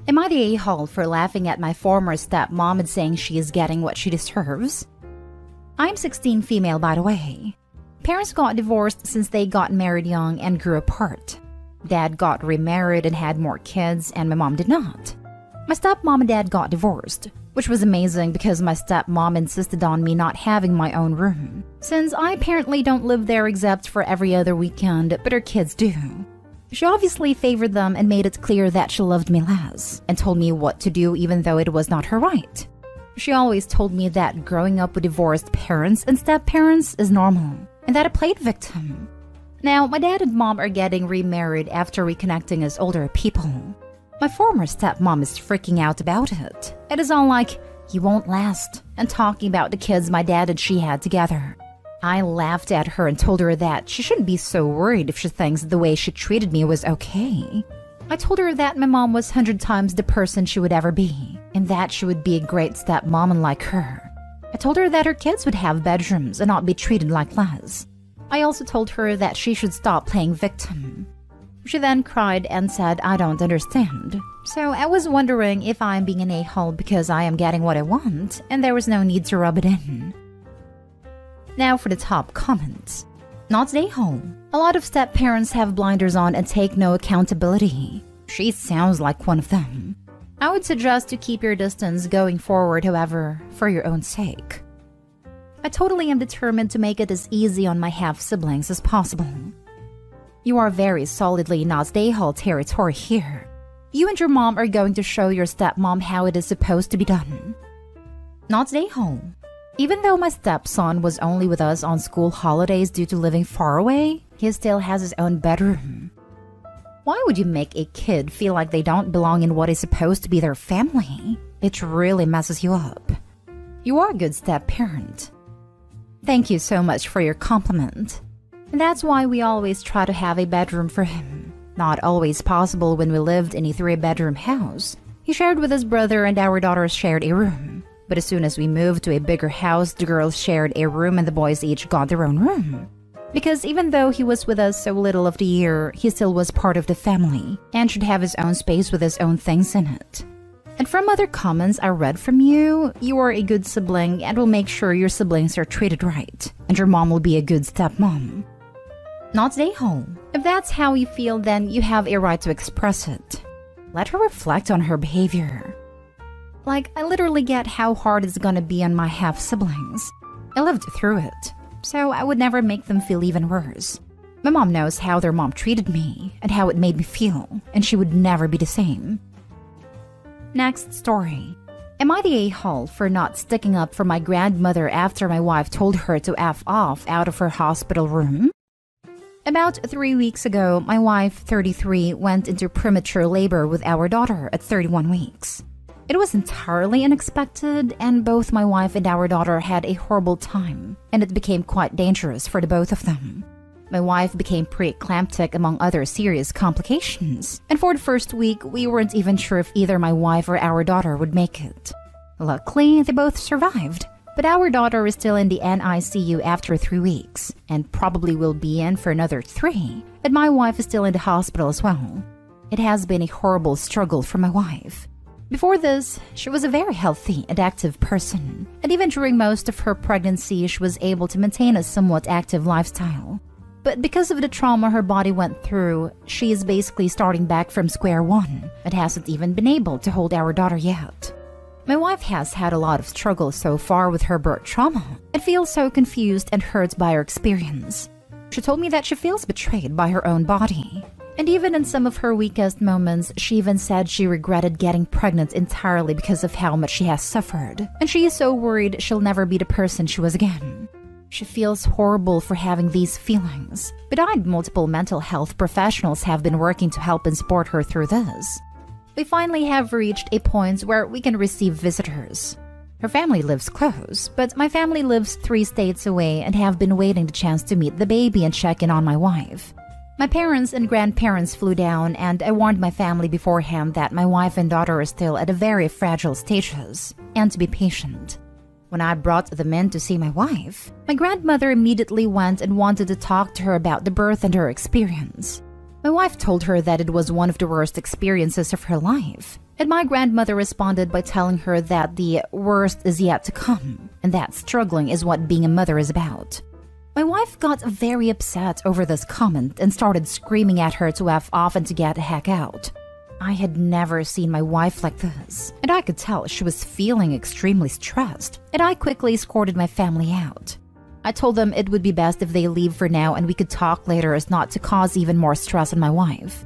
Am I the a-hole for laughing at my former stepmom and saying she is getting what she deserves? I'm 16 female, by the way. Parents got divorced since they got married young and grew apart. Dad got remarried and had more kids, and my mom did not. My stepmom and dad got divorced, which was amazing because my stepmom insisted on me not having my own room, since I apparently don't live there except for every other weekend, but her kids do. She obviously favored them and made it clear that she loved me less, and told me what to do even though it was not her right. She always told me that growing up with divorced parents and step-parents is normal, and that I played victim. Now, my dad and mom are getting remarried after reconnecting as older people. My former stepmom is freaking out about it. It is all like, "You won't last," and talking about the kids my dad and she had together. I laughed at her and told her that she shouldn't be so worried if she thinks the way she treated me was okay. I told her that my mom was 100 times the person she would ever be, and that she would be a great stepmom unlike her. I told her that her kids would have bedrooms and not be treated like less. I also told her that she should stop playing victim. She then cried and said, "I don't understand." So I was wondering if I'm being an a-hole because I am getting what I want, and there was no need to rub it in. Now for the top comments. Not the a-hole. A lot of step-parents have blinders on and take no accountability. She sounds like one of them. I would suggest to keep your distance going forward, however, for your own sake. I totally am determined to make it as easy on my half-siblings as possible. You are very solidly not the a-hole territory here. You and your mom are going to show your stepmom how it is supposed to be done. Not the a-hole. Even though my stepson was only with us on school holidays due to living far away, he still has his own bedroom. Why would you make a kid feel like they don't belong in what is supposed to be their family? It really messes you up. You are a good step-parent. Thank you so much for your compliment. And that's why we always try to have a bedroom for him. Not always possible when we lived in a 3-bedroom house. He shared with his brother and our daughters shared a room. But as soon as we moved to a bigger house, the girls shared a room and the boys each got their own room. Because even though he was with us so little of the year, he still was part of the family and should have his own space with his own things in it. And from other comments I read from you, you are a good sibling and will make sure your siblings are treated right, and your mom will be a good stepmom. Not the a-hole. If that's how you feel, then you have a right to express it. Let her reflect on her behavior. Like, I literally get how hard it's gonna be on my half-siblings. I lived through it, so I would never make them feel even worse. My mom knows how their mom treated me and how it made me feel, and she would never be the same. Next story. Am I the a-hole for not sticking up for my grandmother after my wife told her to F off out of her hospital room? About 3 weeks ago, my wife, 33, went into premature labor with our daughter at 31 weeks. It was entirely unexpected, and both my wife and our daughter had a horrible time, and it became quite dangerous for the both of them. My wife became preeclamptic among other serious complications, and for the first week, we weren't even sure if either my wife or our daughter would make it. Luckily, they both survived, but our daughter is still in the NICU after 3 weeks, and probably will be in for another 3, and my wife is still in the hospital as well. It has been a horrible struggle for my wife. Before this, she was a very healthy and active person, and even during most of her pregnancy, she was able to maintain a somewhat active lifestyle. But because of the trauma her body went through, she is basically starting back from square one and hasn't even been able to hold our daughter yet. My wife has had a lot of struggle so far with her birth trauma and feels so confused and hurt by her experience. She told me that she feels betrayed by her own body. And even in some of her weakest moments, she even said she regretted getting pregnant entirely because of how much she has suffered. And she is so worried she'll never be the person she was again. She feels horrible for having these feelings, but I and multiple mental health professionals have been working to help and support her through this. We finally have reached a point where we can receive visitors. Her family lives close, but my family lives 3 states away and have been waiting the chance to meet the baby and check in on my wife. My parents and grandparents flew down, and I warned my family beforehand that my wife and daughter are still at a very fragile stages, and to be patient. When I brought them in to see my wife, my grandmother immediately went and wanted to talk to her about the birth and her experience. My wife told her that it was one of the worst experiences of her life, And my grandmother responded by telling her that the worst is yet to come, and that struggling is what being a mother is about. My wife got very upset over this comment and started screaming at her to F off and to get the heck out. I had never seen my wife like this, and I could tell she was feeling extremely stressed, and I quickly escorted my family out. I told them it would be best if they leave for now and we could talk later as not to cause even more stress on my wife.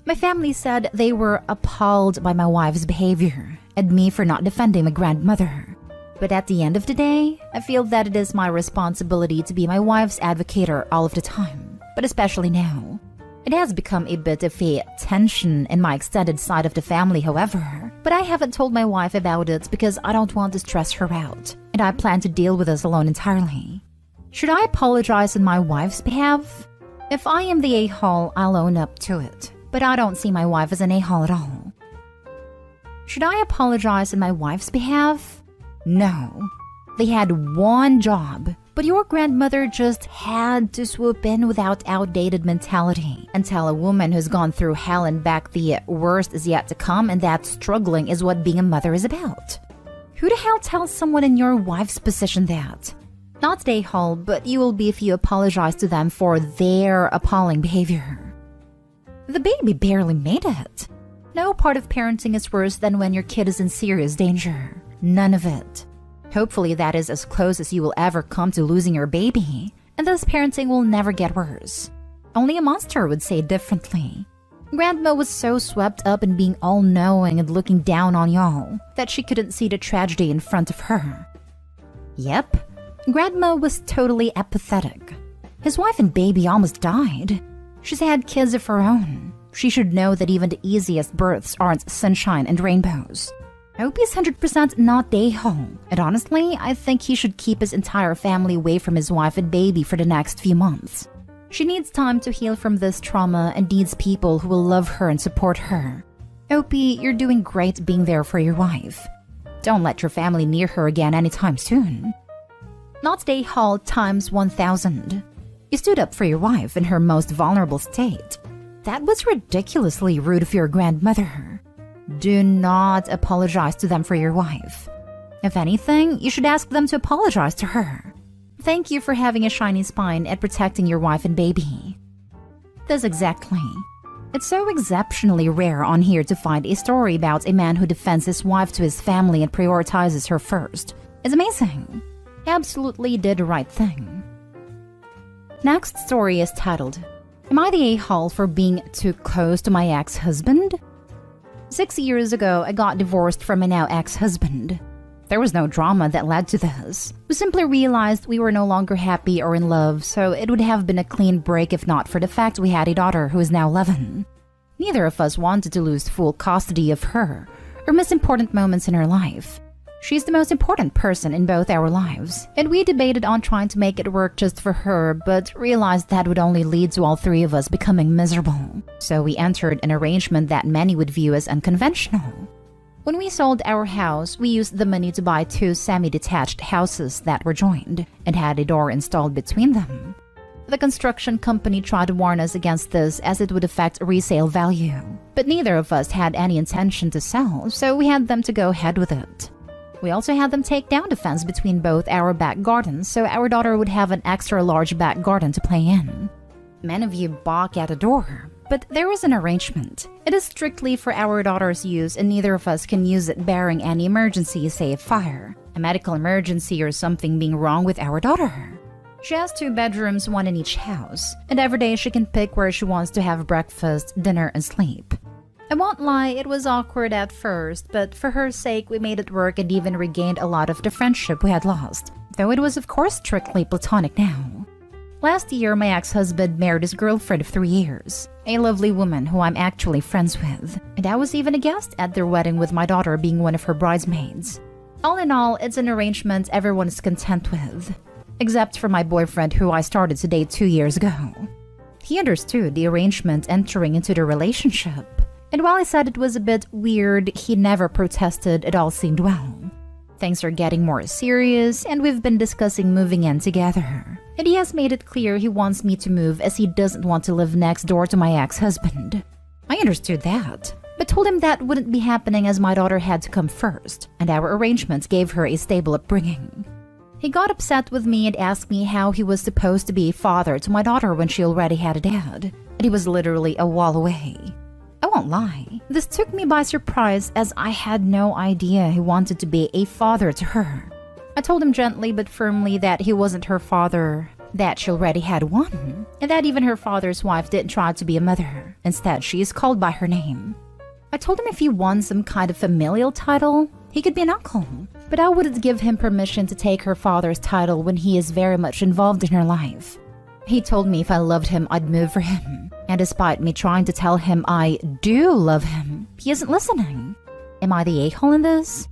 My family said they were appalled by my wife's behavior and me for not defending my grandmother. But at the end of the day, I feel that it is my responsibility to be my wife's advocator all of the time, but especially now. It has become a bit of a tension in my extended side of the family, however, but I haven't told my wife about it because I don't want to stress her out, and I plan to deal with this alone entirely. Should I apologize on my wife's behalf? If I am the a-hole, I'll own up to it, but I don't see my wife as an a-hole at all. Should I apologize on my wife's behalf? No. They had one job, but your grandmother just had to swoop in without outdated mentality and tell a woman who's gone through hell and back the worst is yet to come and that struggling is what being a mother is about. Who the hell tells someone in your wife's position that? Not the a-hole, but you will be if you apologize to them for their appalling behavior. The baby barely made it. No part of parenting is worse than when your kid is in serious danger. None of it. Hopefully that is as close as you will ever come to losing your baby, and thus parenting will never get worse. Only a monster would say differently. Grandma was so swept up in being all-knowing and looking down on y'all that she couldn't see the tragedy in front of her. Yep, Grandma was totally apathetic. His wife and baby almost died. She's had kids of her own. She should know that even the easiest births aren't sunshine and rainbows. I hope he's 100% not a-hole, and honestly, I think he should keep his entire family away from his wife and baby for the next few months. She needs time to heal from this trauma and needs people who will love her and support her. Opie, you're doing great being there for your wife. Don't let your family near her again anytime soon. Not a-hole times 1,000. You stood up for your wife in her most vulnerable state. That was ridiculously rude of your grandmother. Do not apologize to them for your wife. If anything, you should ask them to apologize to her. Thank you for having a shiny spine and protecting your wife and baby. This exactly. It's so exceptionally rare on here to find a story about a man who defends his wife to his family and prioritizes her first. It's amazing. Absolutely did the right thing. Next story is titled, Am I the a-hole for being too close to my ex-husband? 6 years ago, I got divorced from my now ex-husband. There was no drama that led to this. We simply realized we were no longer happy or in love, so it would have been a clean break if not for the fact we had a daughter who is now 11. Neither of us wanted to lose full custody of her or miss important moments in her life. She's the most important person in both our lives, and we debated on trying to make it work just for her, but realized that would only lead to all three of us becoming miserable. So we entered an arrangement that many would view as unconventional. When we sold our house, we used the money to buy 2 semi-detached houses that were joined and had a door installed between them. The construction company tried to warn us against this as it would affect resale value, but neither of us had any intention to sell, so we had them to go ahead with it. We also had them take down the fence between both our back gardens so our daughter would have an extra large back garden to play in. Many of you balk at the door, but there is an arrangement. It is strictly for our daughter's use and neither of us can use it barring any emergency, say a fire, a medical emergency or something being wrong with our daughter. She has 2 bedrooms, 1 in each house, and every day she can pick where she wants to have breakfast, dinner, and sleep. I won't lie, it was awkward at first, but for her sake we made it work and even regained a lot of the friendship we had lost, though it was of course strictly platonic now. Last year, my ex-husband married his girlfriend of 3 years, a lovely woman who I'm actually friends with, and I was even a guest at their wedding with my daughter being one of her bridesmaids. All in all, it's an arrangement everyone is content with, except for my boyfriend who I started to date 2 years ago. He understood the arrangement entering into the relationship. And while I said it was a bit weird, he never protested, it all seemed well. Things are getting more serious, and we've been discussing moving in together. And he has made it clear he wants me to move as he doesn't want to live next door to my ex-husband. I understood that. but told him that wouldn't be happening as my daughter had to come first, and our arrangements gave her a stable upbringing. He got upset with me and asked me how he was supposed to be a father to my daughter when she already had a dad, and he was literally a wall away. I won't lie, this took me by surprise as I had no idea he wanted to be a father to her. I told him gently but firmly that he wasn't her father, that she already had one, and that even her father's wife didn't try to be a mother. Instead, she is called by her name. I told him if he won some kind of familial title, he could be an uncle, but I wouldn't give him permission to take her father's title when he is very much involved in her life. He told me if I loved him, I'd move for him, and despite me trying to tell him I do love him, he isn't listening. Am I the a-hole in this?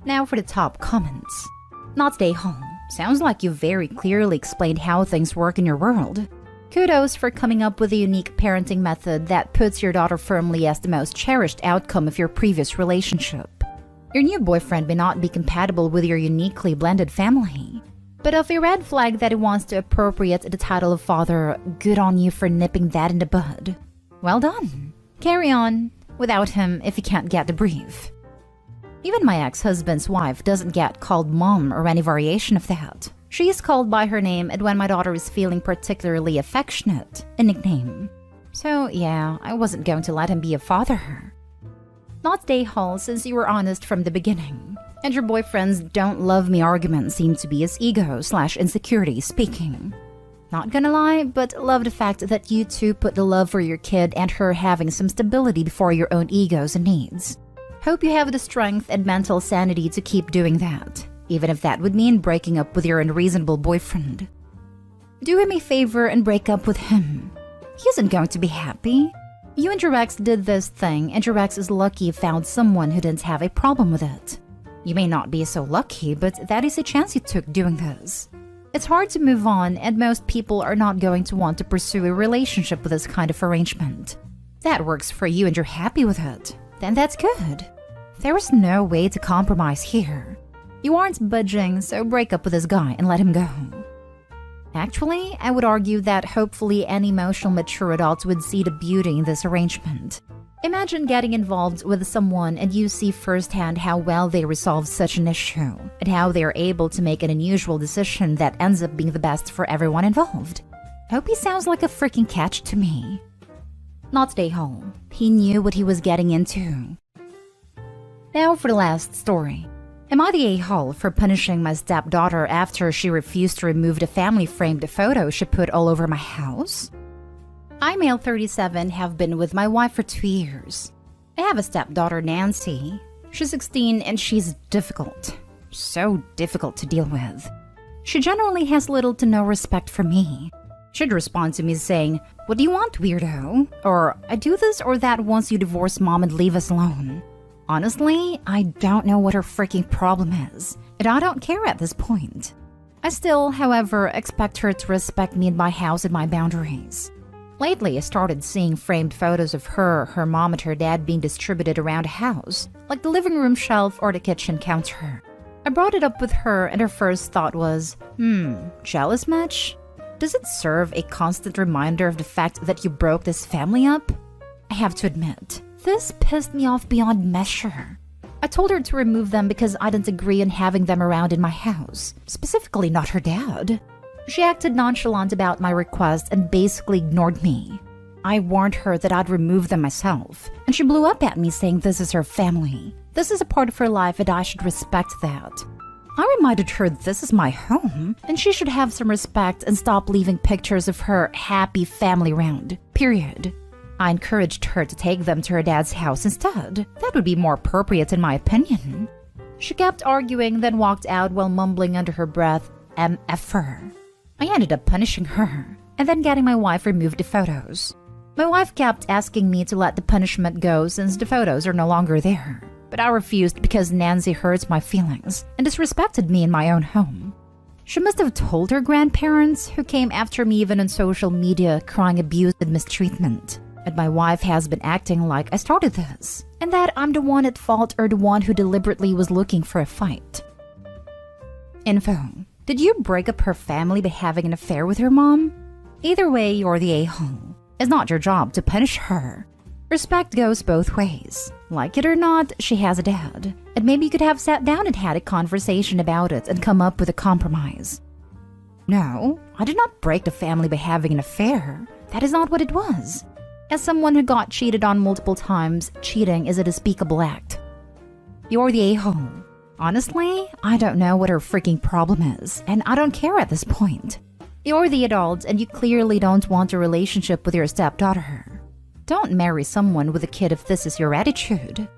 Now for the top comments. Not the a-hole. Sounds like you very clearly explained how things work in your world. Kudos for coming up with a unique parenting method that puts your daughter firmly as the most cherished outcome of your previous relationship. Your new boyfriend may not be compatible with your uniquely blended family, but of a red flag that he wants to appropriate the title of father, good on you for nipping that in the bud. Well done. Carry on without him if you can't get the brief. Even my ex-husband's wife doesn't get called mom or any variation of that. She is called by her name, and when my daughter is feeling particularly affectionate, a nickname. So yeah, I wasn't going to let him be a father. Not day Hall, since you were honest from the beginning. And your boyfriend's don't love me arguments seem to be his ego/insecurity speaking. Not gonna lie, but love the fact that you two put the love for your kid and her having some stability before your own egos and needs. Hope you have the strength and mental sanity to keep doing that, even if that would mean breaking up with your unreasonable boyfriend. Do him a favor and break up with him. He isn't going to be happy. You and your ex did this thing, and your ex is lucky you found someone who didn't have a problem with it. You may not be so lucky, but that is a chance you took doing this. It's hard to move on, and most people are not going to want to pursue a relationship with this kind of arrangement. That works for you and you're happy with it, then that's good. There is no way to compromise here. You aren't budging, so break up with this guy and let him go. Actually, I would argue that hopefully any emotional mature adult would see the beauty in this arrangement. Imagine getting involved with someone and you see firsthand how well they resolve such an issue, and how they are able to make an unusual decision that ends up being the best for everyone involved. Hope he sounds like a freaking catch to me. Not stay home. He knew what he was getting into. Now for the last story. Am I the a-hole for punishing my stepdaughter after she refused to remove the family-framed photo she put all over my house? I, male 37, have been with my wife for 2 years. I have a stepdaughter, Nancy. She's 16 and she's difficult. So difficult to deal with. She generally has little to no respect for me. She'd respond to me saying, "What do you want, weirdo?" Or, "I do this or that once you divorce mom and leave us alone." Honestly, I don't know what her freaking problem is, and I don't care at this point. I still, however, expect her to respect me and my house and my boundaries. Lately, I started seeing framed photos of her mom, and her dad being distributed around the house, like the living room shelf or the kitchen counter. I brought it up with her, and her first thought was, jealous much? Does it serve a constant reminder of the fact that you broke this family up? I have to admit, this pissed me off beyond measure. I told her to remove them because I didn't agree on having them around in my house, specifically not her dad. She acted nonchalant about my request and basically ignored me. I warned her that I'd remove them myself, and she blew up at me saying this is her family. This is a part of her life and I should respect that. I reminded her this is my home, and she should have some respect and stop leaving pictures of her happy family around, period. I encouraged her to take them to her dad's house instead. That would be more appropriate in my opinion. She kept arguing, then walked out while mumbling under her breath, MFer. I ended up punishing her, and then getting my wife removed the photos. My wife kept asking me to let the punishment go since the photos are no longer there. But I refused because Nancy hurts my feelings and disrespected me in my own home. She must have told her grandparents, who came after me even on social media crying abuse and mistreatment. And my wife has been acting like I started this, and that I'm the one at fault or the one who deliberately was looking for a fight. Info. Did you break up her family by having an affair with her mom? Either way, you're the a-hole. It's not your job to punish her. Respect goes both ways. Like it or not, she has a dad. And maybe you could have sat down and had a conversation about it and come up with a compromise. No, I did not break the family by having an affair. That is not what it was. As someone who got cheated on multiple times, cheating is a despicable act. You're the a-hole. Honestly, I don't know what her freaking problem is, and I don't care at this point. You're the adult, and you clearly don't want a relationship with your stepdaughter. Don't marry someone with a kid if this is your attitude.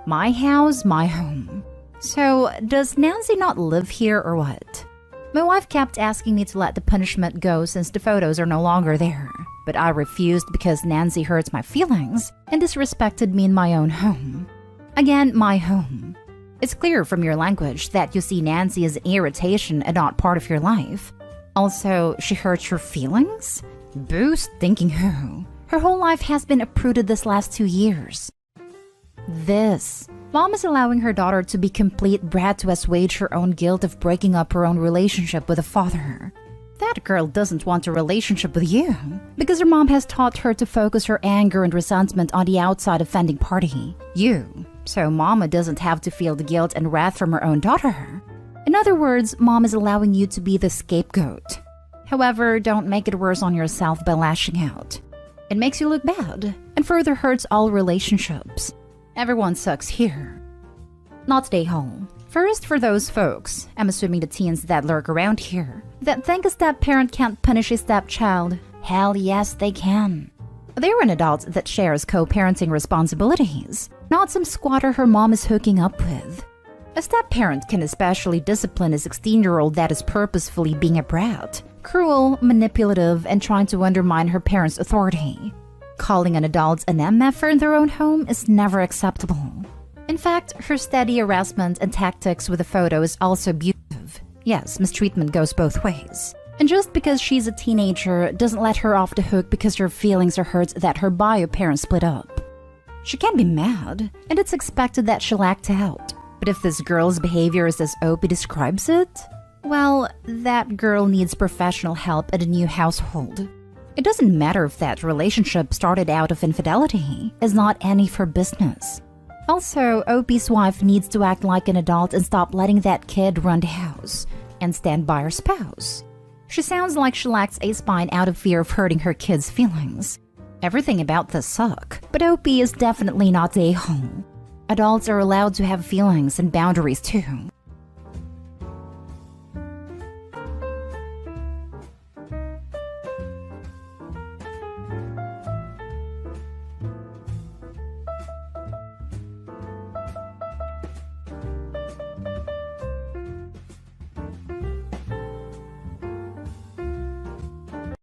My house, my home. So, does Nancy not live here or what? My wife kept asking me to let the punishment go since the photos are no longer there. But I refused because Nancy hurts my feelings and disrespected me in my own home. Again, my home. It's clear from your language that you see Nancy as irritation and not part of your life. Also, she hurts your feelings? Boo stinking who? Her whole life has been uprooted this last 2 years. Mom is allowing her daughter to be complete brat to assuage her own guilt of breaking up her own relationship with a father. That girl doesn't want a relationship with you because her mom has taught her to focus her anger and resentment on the outside offending party, you. So mama doesn't have to feel the guilt and wrath from her own daughter. In other words, mom is allowing you to be the scapegoat. However, don't make it worse on yourself by lashing out. It makes you look bad and further hurts all relationships. Everyone sucks here. Not stay home. First, for those folks, I'm assuming the teens that lurk around here, that think a step-parent can't punish a stepchild. Hell yes, they can. They're an adult that shares co-parenting responsibilities, not some squatter her mom is hooking up with. A step-parent can especially discipline a 16-year-old that is purposefully being a brat, cruel, manipulative, and trying to undermine her parents' authority. Calling an adult an MFer in their own home is never acceptable. In fact, her steady harassment and tactics with the photo is also abusive. Yes, mistreatment goes both ways. And just because she's a teenager doesn't let her off the hook because her feelings are hurt that her bio parents split up. She can be mad, and it's expected that she'll act out. But if this girl's behavior is as Opie describes it, well, that girl needs professional help at a new household. It doesn't matter if that relationship started out of infidelity, it's not any of her business. Also, Opie's wife needs to act like an adult and stop letting that kid run the house and stand by her spouse. She sounds like she lacks a spine out of fear of hurting her kids' feelings. Everything about this suck, but Opie is definitely not the a-hole. Adults are allowed to have feelings and boundaries too.